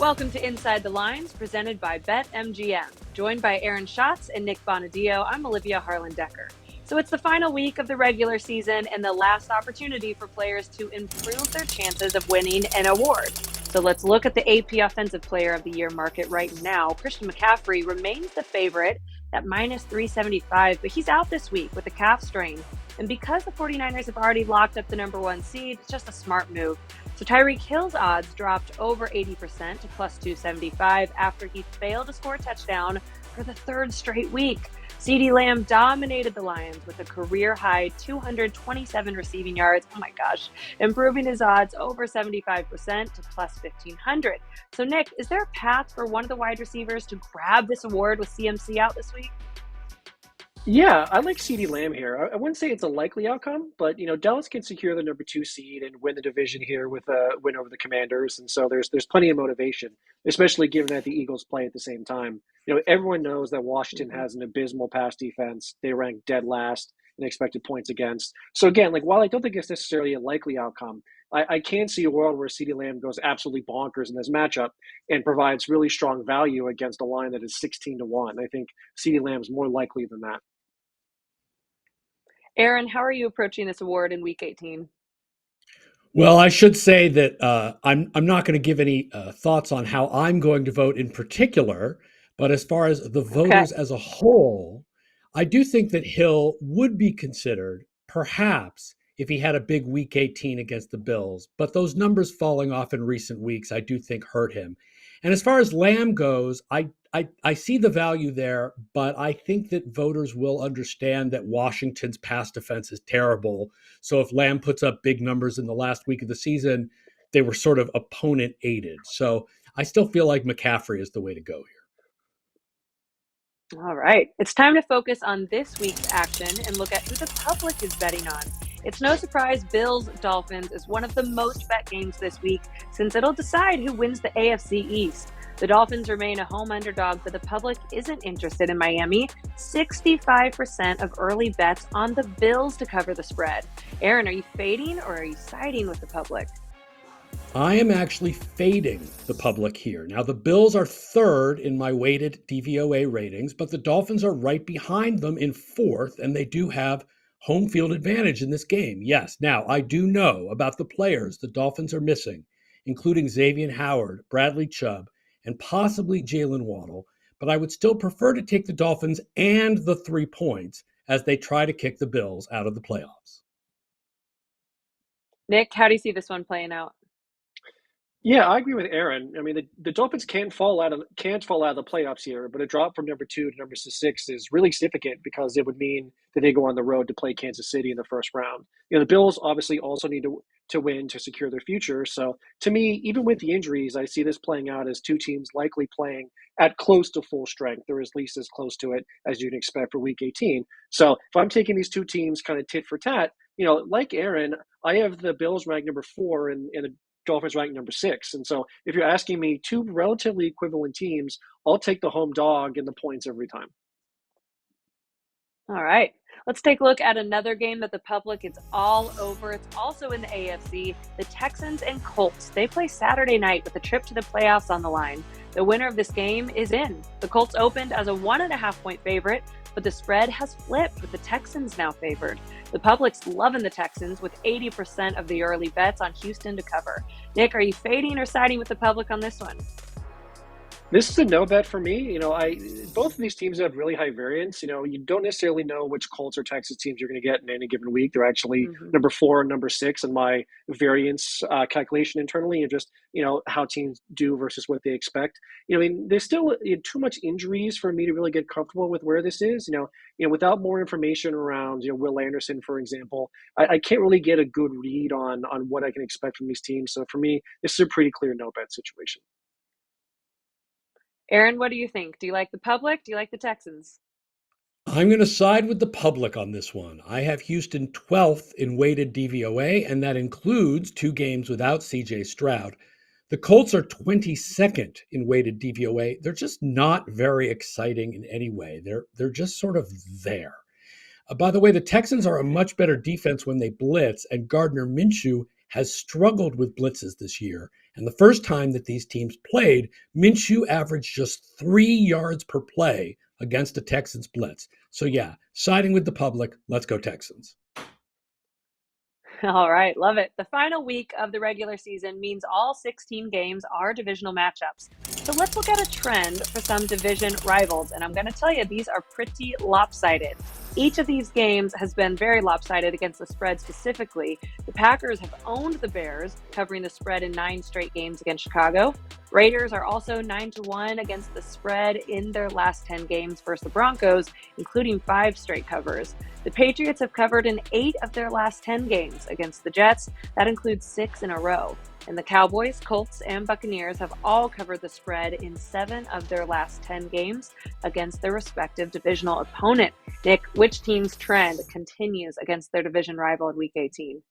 Welcome to Inside the Lines, presented by BetMGM. Joined by Schatz and Nik Bonaddio, I'm Olivia Harlan Dekker. So it's the final week of the regular season and the last opportunity for players to improve their chances of winning an award. So let's look at the AP Offensive Player of the Year market right now. Christian McCaffrey remains the favorite at minus 375, but he's out this week with a calf strain. And because the 49ers have already locked up the number one seed, it's just a smart move. So Tyreek Hill's odds dropped over 80% to plus 275 after he failed to score a touchdown for the third straight week. CeeDee Lamb dominated the Lions with a career-high 227 receiving yards. Oh my gosh, improving his odds over 75% to plus 1,500. So Nick, is there a path for one of the wide receivers to grab this award with CMC out this week? Yeah, I like CeeDee Lamb here. I wouldn't say it's a likely outcome, but Dallas can secure the number two seed and win the division here with a win over the Commanders, and so there's plenty of motivation, especially given that the Eagles play at the same time. Everyone knows that Washington has an abysmal pass defense. They rank dead last in expected points against. So again, while I don't think it's necessarily a likely outcome, I can see a world where CeeDee Lamb goes absolutely bonkers in this matchup and provides really strong value against a line that is 16-1. I think CeeDee Lamb's more likely than that. Aaron, how are you approaching this award in Week 18? Well, I should say that I'm not going to give any thoughts on how I'm going to vote in particular, but as far as the voters as a whole, I do think that Hill would be considered, perhaps, if he had a big Week 18 against the Bills. But those numbers falling off in recent weeks, I do think hurt him. And as far as Lamb goes, I see the value there, but I think that voters will understand that Washington's pass defense is terrible. So if Lamb puts up big numbers in the last week of the season, they were sort of opponent aided. So I still feel like McCaffrey is the way to go here. All right. It's time to focus on this week's action and look at who the public is betting on. It's no surprise Bills-Dolphins is one of the most bet games this week since it'll decide who wins the AFC East. The Dolphins remain a home underdog, but the public isn't interested in Miami. 65% of early bets on the Bills to cover the spread. Aaron, are you fading or are you siding with the public? I am actually fading the public here. Now, the Bills are third in my weighted DVOA ratings, but the Dolphins are right behind them in fourth, and they do have home field advantage in this game. Yes, now I do know about the players the Dolphins are missing, including Xavier Howard, Bradley Chubb, and possibly Jalen Waddle, but I would still prefer to take the Dolphins and the 3 points as they try to kick the Bills out of the playoffs. Nick, how do you see this one playing out? Yeah, I agree with Aaron. I mean, the Dolphins can't fall out of the playoffs here, but a drop from number 2 to number 6 is really significant because it would mean that they go on the road to play Kansas City in the first round. The Bills obviously also need to win to secure their future. So to me, even with the injuries, I see this playing out as two teams likely playing at close to full strength, or at least as close to it as you'd expect for Week 18. So if I'm taking these two teams kind of tit for tat, like Aaron, I have the Bills ranked number 4 and the Dolphins ranked number 6. And so if you're asking me two relatively equivalent teams, I'll take the home dog and the points every time. All right. Let's take a look at another game that the public is all over. It's also in the AFC. The Texans and Colts. They play Saturday night with a trip to the playoffs on the line. The winner of this game is in. The Colts opened as a 1.5-point favorite, but the spread has flipped with the Texans now favored. The public's loving the Texans with 80% of the early bets on Houston to cover. Nick, are you fading or siding with the public on this one? This is a no bet for me. Both of these teams have really high variance. You don't necessarily know which Colts or Texas teams you're going to get in any given week. They're actually number 4 and number 6 in my variance calculation internally, and just how teams do versus what they expect. There's still too much injuries for me to really get comfortable with where this is. Without more information around Will Anderson, for example, I can't really get a good read on what I can expect from these teams. So for me, this is a pretty clear no bet situation. Aaron, what do you think? Do you like the public? Do you like the Texans? I'm going to side with the public on this one. I have Houston 12th in weighted DVOA, and that includes 2 games without CJ Stroud. The Colts are 22nd in weighted DVOA. They're just not very exciting in any way. They're just sort of there. By the way, the Texans are a much better defense when they blitz, and Gardner Minshew has struggled with blitzes this year. And the first time that these teams played, Minshew averaged just 3 yards per play against the Texans blitz. So yeah, siding with the public, let's go Texans. All right, love it. The final week of the regular season means all 16 games are divisional matchups. So let's look at a trend for some division rivals. And I'm going to tell you, these are pretty lopsided. Each of these games has been very lopsided against the spread specifically. The Packers have owned the Bears, covering the spread in 9 straight games against Chicago. Raiders are also 9-1 against the spread in their last 10 games versus the Broncos, including 5 straight covers. The Patriots have covered in 8 of their last 10 games against the Jets. That includes 6 in a row. And the Cowboys, Colts, and Buccaneers have all covered the spread in 7 of their last 10 games against their respective divisional opponent. Nick, which team's trend continues against their division rival in Week 18?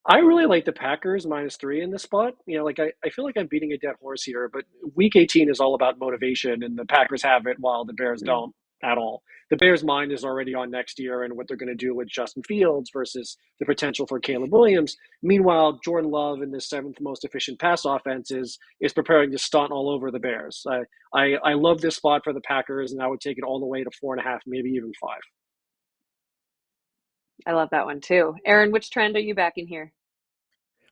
I really like the Packers -3 in this spot. I feel like I'm beating a dead horse here, but Week 18 is all about motivation, and the Packers have it while the Bears don't at all. The Bears' mind is already on next year and what they're going to do with Justin Fields versus the potential for Caleb Williams. Meanwhile, Jordan Love in the 7th most efficient pass offense is preparing to stunt all over the Bears. I love this spot for the Packers, and I would take it all the way to 4.5, maybe even 5. I love that one too. Aaron, which trend are you backing here?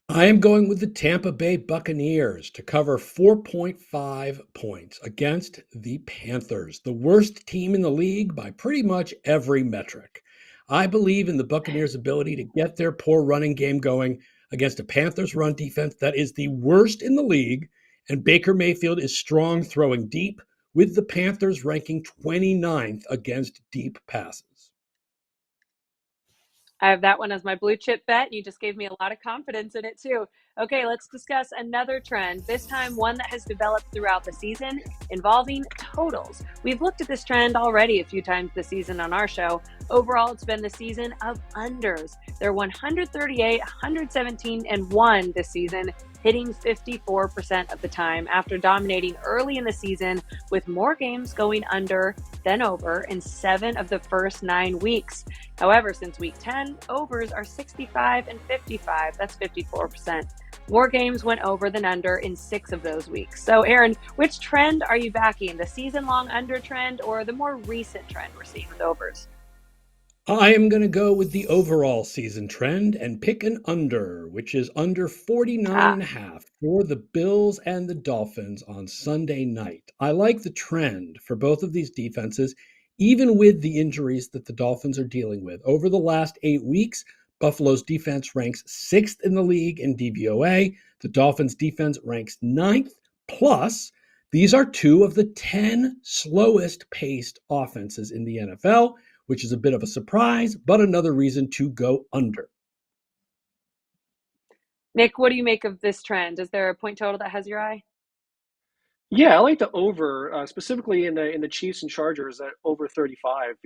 I am going with the Tampa Bay Buccaneers to cover 4.5 points against the Panthers, the worst team in the league by pretty much every metric. I believe in the Buccaneers' ability to get their poor running game going against a Panthers run defense that is the worst in the league, and Baker Mayfield is strong throwing deep, with the Panthers ranking 29th against deep passes. I have that one as my blue chip bet. You just gave me a lot of confidence in it too. Okay, let's discuss another trend, this time one that has developed throughout the season involving totals. We've looked at this trend already a few times this season on our show. Overall, it's been the season of unders. They're 138, 117, and 1 this season, hitting 54% of the time after dominating early in the season with more games going under than over in 7 of the first 9 weeks. However, since week 10, overs are 65 and 55. That's 54%. More games went over than under in 6 of those weeks. So, Aaron, which trend are you backing? The season-long under trend or the more recent trend we're seeing with overs? I am going to go with the overall season trend and pick an under, which is under 49.5 for the Bills and the Dolphins on Sunday night. I like the trend for both of these defenses, even with the injuries that the Dolphins are dealing with. Over the last 8 weeks, Buffalo's defense ranks 6th in the league in DVOA. The Dolphins' defense ranks 9th. Plus, these are 2 of the 10 slowest paced offenses in the NFL, which is a bit of a surprise, but another reason to go under. Nick, what do you make of this trend? Is there a point total that has your eye? Yeah, I like the over, specifically in the Chiefs and Chargers at over 35.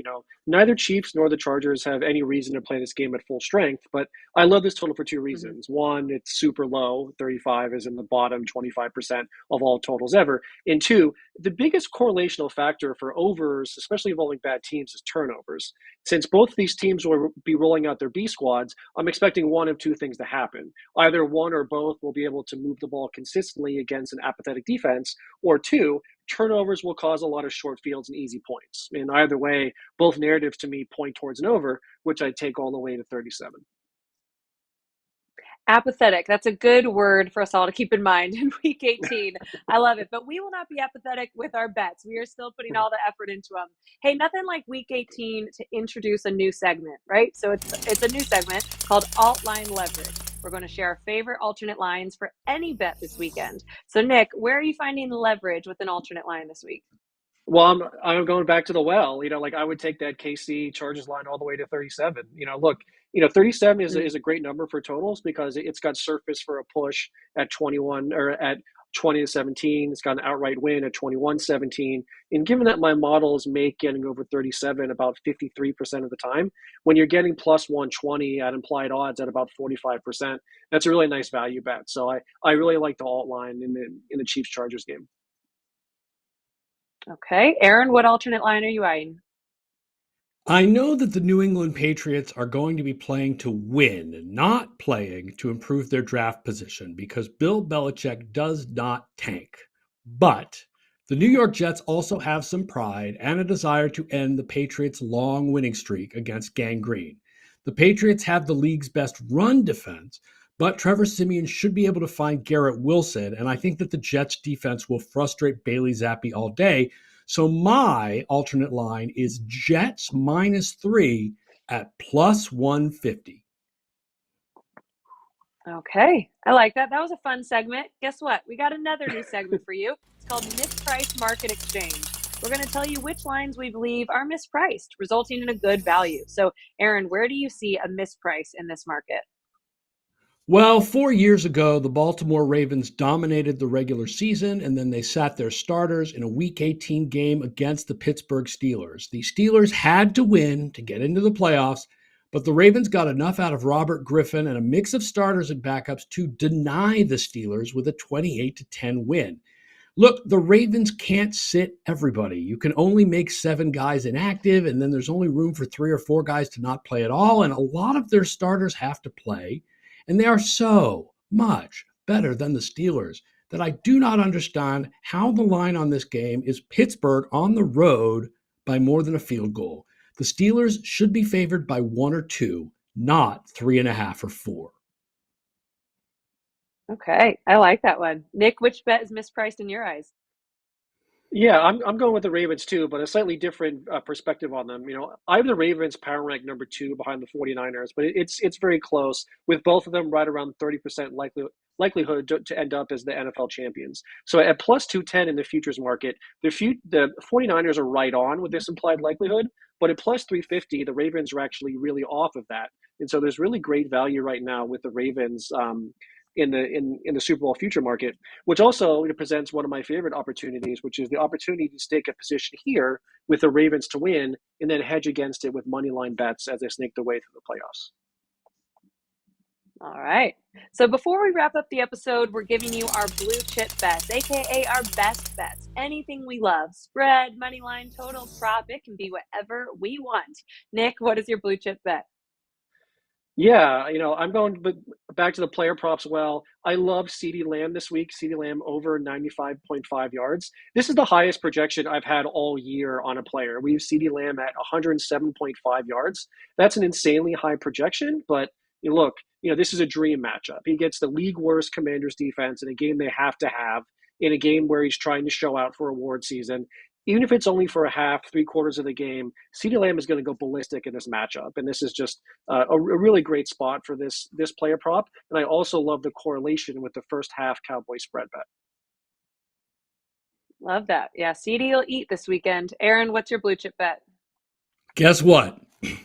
Neither Chiefs nor the Chargers have any reason to play this game at full strength, but I love this total for 2 reasons. One, it's super low. 35 is in the bottom 25% of all totals ever. And 2, the biggest correlational factor for overs, especially involving bad teams, is turnovers. Since both of these teams will be rolling out their B squads, I'm expecting one of 2 things to happen. Either one or both will be able to move the ball consistently against an apathetic defense, or 2, turnovers will cause a lot of short fields and easy points. And either way, both narratives to me point towards an over, which I'd take all the way to 37. Apathetic. That's a good word for us all to keep in mind in week 18. I love it. But we will not be apathetic with our bets. We are still putting all the effort into them. Hey, nothing like week 18 to introduce a new segment, right? So it's a new segment called Alt Line Leverage. We're going to share our favorite alternate lines for any bet this weekend. So, Nick, where are you finding leverage with an alternate line this week? Well, I'm going back to the well. I would take that KC Chargers line all the way to 37. Look, 37 is a great number for totals because it's got surface for a push at 21 or at 20-17. It's got an outright win at 21-17. And given that my models make getting over 37 about 53% of the time, when you're getting plus 120 at implied odds at about 45%, that's a really nice value bet. So I really like the alt line in the Chiefs Chargers game. Okay. Aaron, what alternate line are you eyeing? I know that the New England Patriots are going to be playing to win, not playing to improve their draft position because Bill Belichick does not tank. But the New York Jets also have some pride and a desire to end the Patriots' long winning streak against gangrene. The Patriots have the league's best run defense, but Trevor Siemian should be able to find Garrett Wilson, and I think that the Jets' defense will frustrate Bailey Zappi all day. So my alternate line is Jets -3 at plus 150. Okay, I like that. That was a fun segment. Guess what? We got another new segment for you. It's called Misprice Market Exchange. We're going to tell you which lines we believe are mispriced, resulting in a good value. So, Aaron, where do you see a misprice in this market? Well, 4 years ago, the Baltimore Ravens dominated the regular season, and then they sat their starters in a Week 18 game against the Pittsburgh Steelers. The Steelers had to win to get into the playoffs, but the Ravens got enough out of Robert Griffin and a mix of starters and backups to deny the Steelers with a 28-10 win. Look, the Ravens can't sit everybody. You can only make 7 guys inactive, and then there's only room for 3 or 4 guys to not play at all, and a lot of their starters have to play. And they are so much better than the Steelers that I do not understand how the line on this game is Pittsburgh on the road by more than a field goal. The Steelers should be favored by 1 or 2, not 3.5 or 4. Okay, I like that one. Nick, which bet is mispriced in your eyes? Yeah, I'm going with the Ravens too, but a slightly different perspective on them. I have the Ravens power rank number two behind the 49ers, but it's very close with both of them right around 30% likelihood to end up as the NFL champions. So at plus 210 in the futures market, the 49ers are right on with this implied likelihood, but at plus 350, the Ravens are actually really off of that. And so there's really great value right now with the Ravens in the Super Bowl future market, which also presents one of my favorite opportunities, which is the opportunity to stake a position here with the Ravens to win and then hedge against it with money line bets as they snake their way through the playoffs. All right. So before we wrap up the episode, we're giving you our blue chip bets, aka our best bets. Anything we love, spread, money line, total, prop, it can be whatever we want. Nick, what is your blue chip bet? Yeah, I'm going back to the player props. Well, I love CeeDee Lamb this week. CeeDee Lamb over 95.5 yards. This is the highest projection I've had all year on a player. We have CeeDee Lamb at 107.5 yards. That's an insanely high projection, but look, this is a dream matchup. He gets the league worst Commanders defense in a game they have to have, in a game where he's trying to show out for award season. Even if it's only for a half, 3/4 of the game, CeeDee Lamb is going to go ballistic in this matchup. And this is just a really great spot for this player prop. And I also love the correlation with the first half Cowboy spread bet. Love that. Yeah, CD will eat this weekend. Aaron, what's your blue chip bet? Guess what?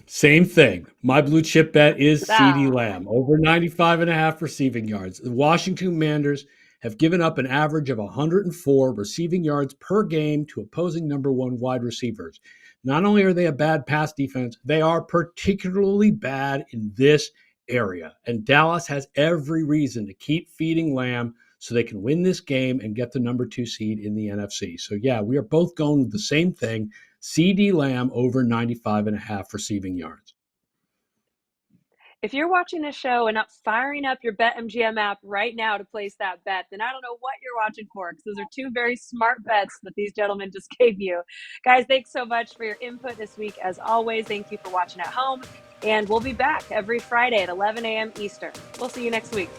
Same thing. My blue chip bet is CeeDee Ah, Lamb, over 95.5 receiving yards. The Washington Commanders have given up an average of 104 receiving yards per game to opposing number one wide receivers. Not only are they a bad pass defense, they are particularly bad in this area. And Dallas has every reason to keep feeding Lamb so they can win this game and get the number 2 seed in the NFC. So yeah, we are both going with the same thing. CeeDee Lamb over 95.5 receiving yards. if you're watching this show and not firing up your BetMGM app right now to place that bet, then I don't know what you're watching for, because those are two very smart bets that these gentlemen just gave you. Guys, thanks so much for your input this week. As always, thank you for watching at home. And we'll be back every Friday at 11 a.m. Eastern. We'll see you next week.